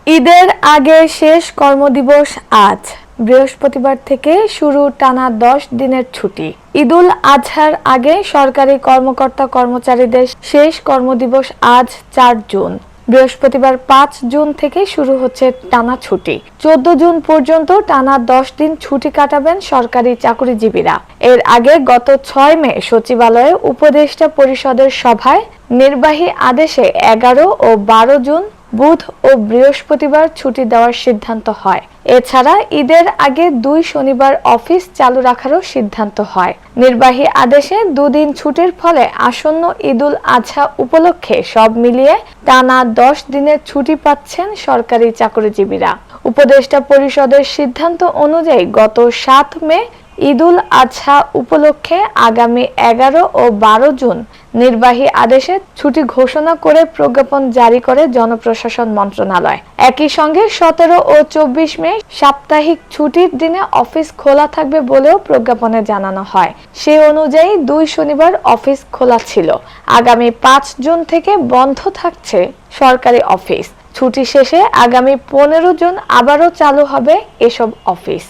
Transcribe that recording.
ঈদের আগে শেষ কর্মদিবস আজ। বৃহস্পতিবার থেকে শুরু টানা 10 দিনের ছুটি। ঈদুল আজহার আগে সরকারি কর্মকর্তা কর্মচারীদের শেষ কর্মদিবস আজ 4 জুন। বৃহস্পতিবার 5 জুন থেকে শুরু হচ্ছে টানা ছুটি। 14 জুন পর্যন্ত টানা 10 দিন ছুটি কাটাবেন সরকারি চাকরিজীবীরা। এর আগে গত 6 মে সচিবালয়ে উপদেষ্টা পরিষদের সভায় নির্বাহী আদেশে 11 ও 12 জুন বুধ ও বৃহস্পতিবার ছুটি দেওয়ার সিদ্ধান্ত হয়। এছাড়া ঈদের আগে 2 শনিবার অফিস চালু রাখারও সিদ্ধান্ত হয়। নির্বাহী আদেশে 2 দিন ছুটির ফলে আসন্ন ঈদুল আজহা উপলক্ষে সব মিলিয়ে টানা 10 দিনের ছুটি পাচ্ছেন সরকারি চাকরিজীবীরা। উপদেষ্টা পরিষদের সিদ্ধান্ত অনুযায়ী গত 7 মে ঈদুল আজহা উপলক্ষে আগামী 11 ও 12 জুন নির্বাহী আদেশে ছুটি ঘোষণা করে প্রজ্ঞাপন জারি করে জনপ্রশাসন মন্ত্রণালয়। একই সঙ্গে 17 ও 24 মে সাপ্তাহিক ছুটির দিনে অফিস খোলা থাকবে বলেও প্রজ্ঞাপনে জানানো হয়। সে অনুযায়ী 2 শনিবার অফিস খোলা ছিল। আগামী 5 জুন থেকে বন্ধ থাকছে সরকারি অফিস। ছুটি শেষে আগামী 15 জুন আবারও চালু হবে এসব অফিস।